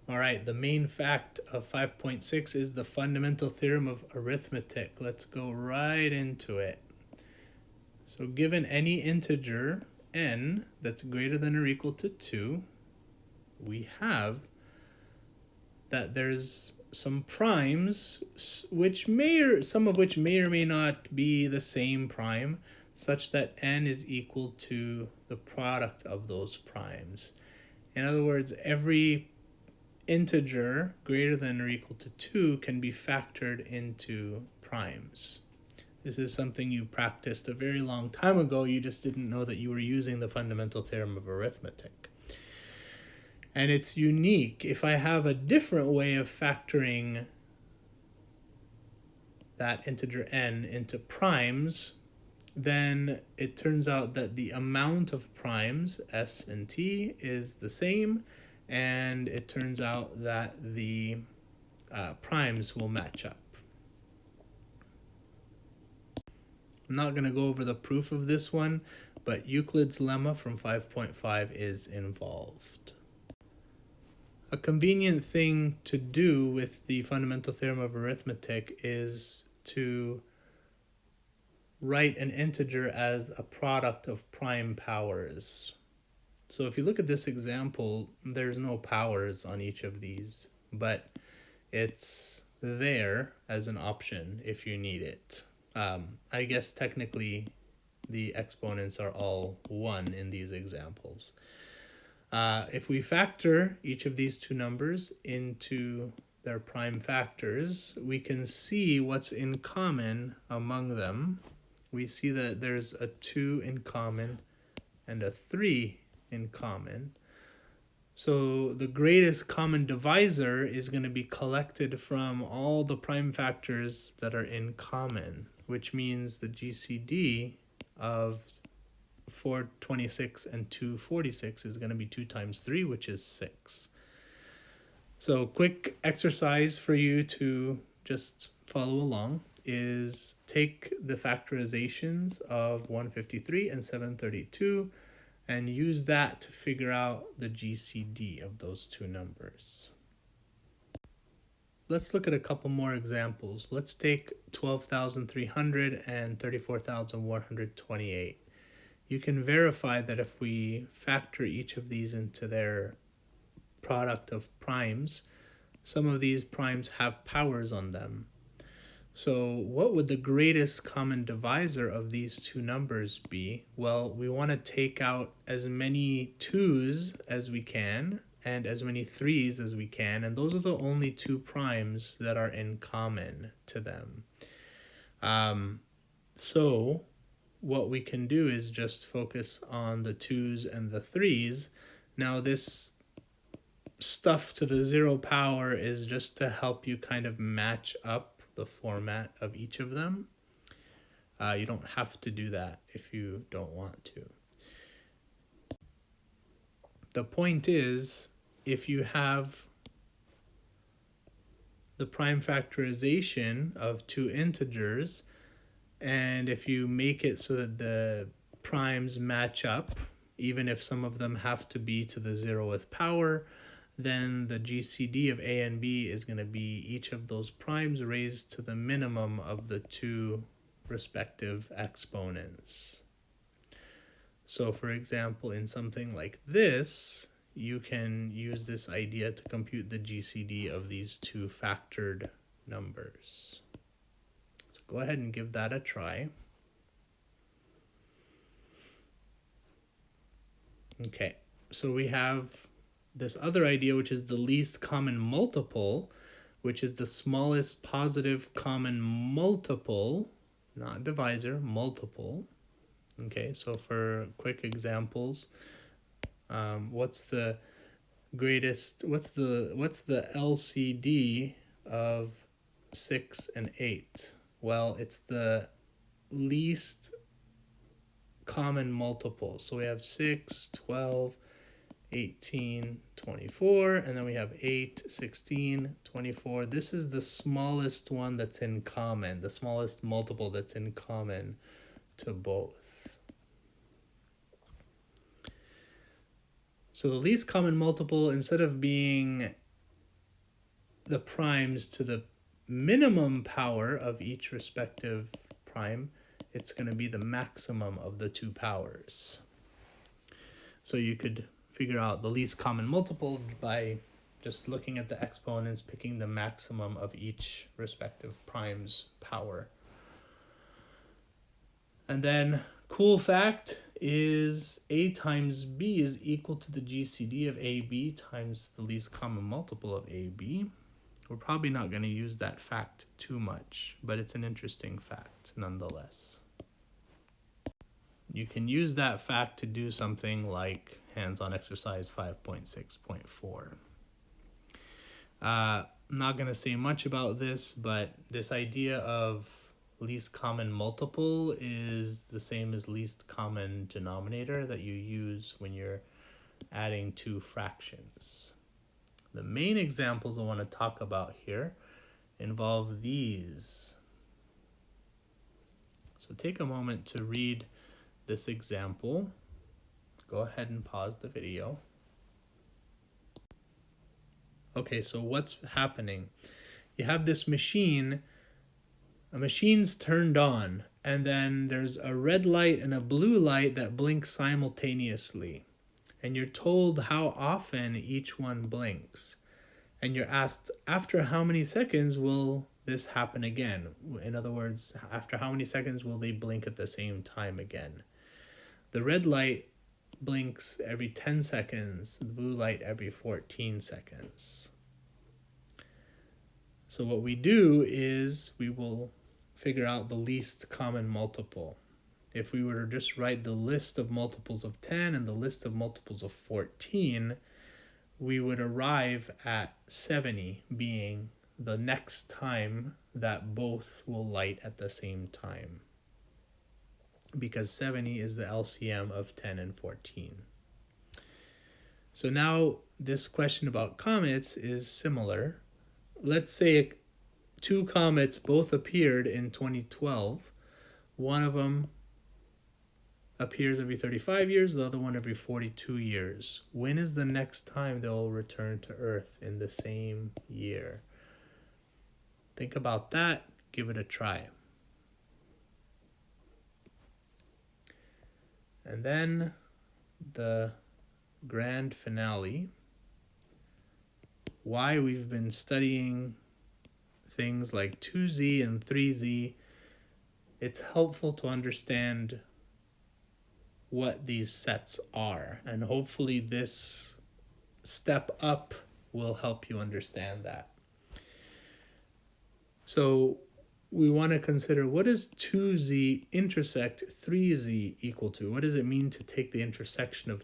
All right, the main fact of 5.6 is the fundamental theorem of arithmetic. Let's go right into it. So given any integer n that's greater than or equal to 2, we have that there's some primes some of which may or may not be the same prime, such that n is equal to the product of those primes. In other words, every integer greater than or equal to 2 can be factored into primes. This is something you practiced a very long time ago. You just didn't know that you were using the fundamental theorem of arithmetic. And it's unique. If I have a different way of factoring that integer n into primes, then it turns out that the amount of primes, s and t, is the same, and it turns out that the primes will match up. I'm not going to go over the proof of this one, but Euclid's lemma from 5.5 is involved. A convenient thing to do with the fundamental theorem of arithmetic is to write an integer as a product of prime powers. So if you look at this example, there's no powers on each of these, but it's there as an option if you need it. I guess technically the exponents are all 1 in these examples. If we factor each of these two numbers into their prime factors, we can see what's in common among them. We see that there's a 2 in common and a 3 in common. So the greatest common divisor is going to be collected from all the prime factors that are in common, which means the GCD of 426 and 246 is going to be 2 times 3, which is 6. So quick exercise for you to just follow along is take the factorizations of 153 and 732 and use that to figure out the GCD of those two numbers. Let's look at a couple more examples. Let's take 12,300 and 34,128. You can verify that if we factor each of these into their product of primes, some of these primes have powers on them. So what would the greatest common divisor of these two numbers be? Well, we want to take out as many 2's as we can and as many 3's as we can, and those are the only two primes that are in common to them. So what we can do is just focus on the 2's and the 3's. Now this stuff to the 0 power is just to help you kind of match up the format of each of them. You don't have to do that if you don't want to. The point is, if you have the prime factorization of two integers, and if you make it so that the primes match up, even if some of them have to be to the 0th power, then the GCD of A and B is going to be each of those primes raised to the minimum of the two respective exponents. So for example, in something like this, you can use this idea to compute the GCD of these two factored numbers. So go ahead and give that a try. Okay, so we have this other idea, which is the least common multiple, which is the smallest positive common multiple, not divisor, multiple. Okay, so for quick examples, what's the LCD of 6 and 8? Well, it's the least common multiple. So we have 6, 12, 18, 24, and then we have 8, 16, 24. This is the smallest one that's in common, the smallest multiple that's in common to both. So the least common multiple, instead of being the primes to the minimum power of each respective prime, it's going to be the maximum of the two powers. So you could figure out the least common multiple by just looking at the exponents, picking the maximum of each respective prime's power. And then, cool fact is a times b is equal to the GCD of ab times the least common multiple of ab. We're probably not going to use that fact too much, but it's an interesting fact nonetheless. You can use that fact to do something like hands-on exercise 5.6.4. I'm not going to say much about this, but this idea of least common multiple is the same as least common denominator that you use when you're adding two fractions. The main examples I want to talk about here involve these. So take a moment to read this example. Go ahead and pause the video. Okay, so what's happening? You have this machine, a machine's turned on, and then there's a red light and a blue light that blink simultaneously. And you're told how often each one blinks. And you're asked, after how many seconds will this happen again? In other words, after how many seconds will they blink at the same time again? The red light blinks every 10 seconds, the blue light every 14 seconds. So what we do is we will figure out the least common multiple. If we were to just write the list of multiples of 10 and the list of multiples of 14, we would arrive at 70 being the next time that both will light at the same time, because 70 is the LCM of 10 and 14. So now this question about comets is similar. Let's say two comets both appeared in 2012. One of them appears every 35 years, the other one every 42 years. When is the next time they'll return to Earth in the same year? Think about that. Give it a try. And then the grand finale. Why we've been studying things like 2z and 3z. It's helpful to understand what these sets are, and hopefully this step up will help you understand that. So we want to consider, what does 2z intersect 3z equal to? What does it mean to take the intersection of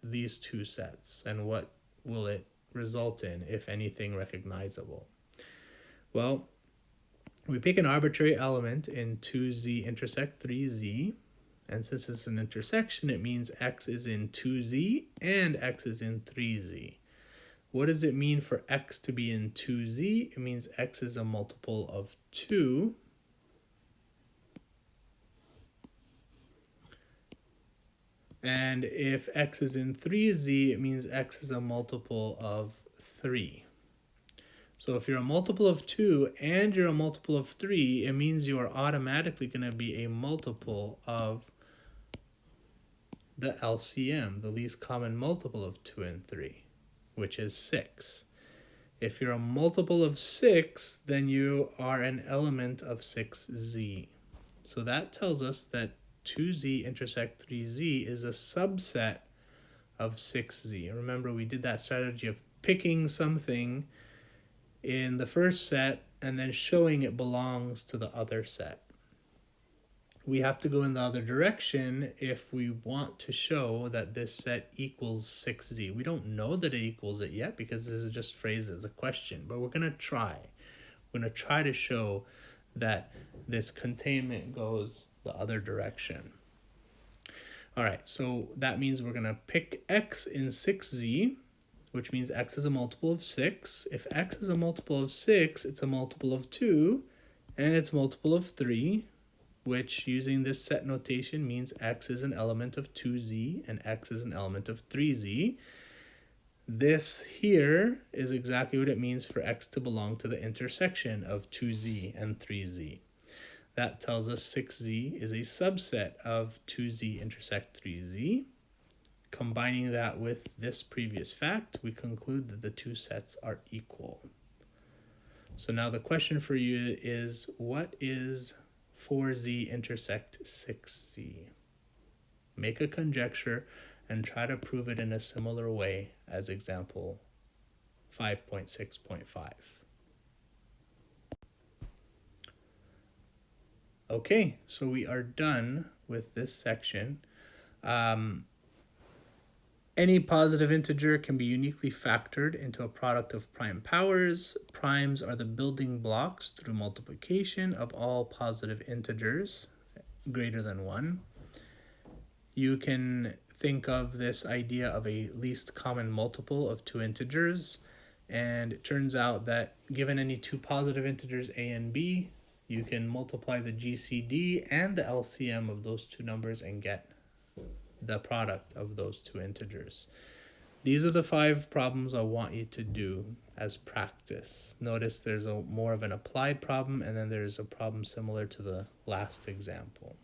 these two sets, and what will it result in, if anything recognizable? Well, we pick an arbitrary element in 2z intersect 3z, and since it's an intersection, it means x is in 2z and x is in 3z. What does it mean for x to be in 2z? It means x is a multiple of 2. And if x is in 3z, it means x is a multiple of 3. So if you're a multiple of 2 and you're a multiple of 3, it means you are automatically going to be a multiple of the LCM, the least common multiple of 2 and 3, which is 6. If you're a multiple of 6, then you are an element of 6z. So that tells us that 2z intersect 3z is a subset of 6z. Remember, we did that strategy of picking something in the first set and then showing it belongs to the other set. We have to go in the other direction if we want to show that this set equals 6z. We don't know that it equals it yet because this is just phrased as a question, but we're going to try. We're going to try to show that this containment goes the other direction. All right, so that means we're going to pick x in 6z, which means x is a multiple of 6. If x is a multiple of 6, it's a multiple of 2, and it's multiple of 3, which using this set notation means x is an element of 2z and x is an element of 3z. This here is exactly what it means for x to belong to the intersection of 2z and 3z. That tells us 6z is a subset of 2z intersect 3z. Combining that with this previous fact, we conclude that the two sets are equal. So now the question for you is, what is 4z intersect 6z? Make a conjecture and try to prove it in a similar way as example 5.6.5. Okay, so we are done with this section. Any positive integer can be uniquely factored into a product of prime powers. Primes are the building blocks through multiplication of all positive integers greater than 1. You can think of this idea of a least common multiple of two integers, and it turns out that given any two positive integers a and b, you can multiply the GCD and the LCM of those two numbers and get the product of those two integers. These are the 5 problems I want you to do as practice. Notice there's more of an applied problem, and then there's a problem similar to the last example.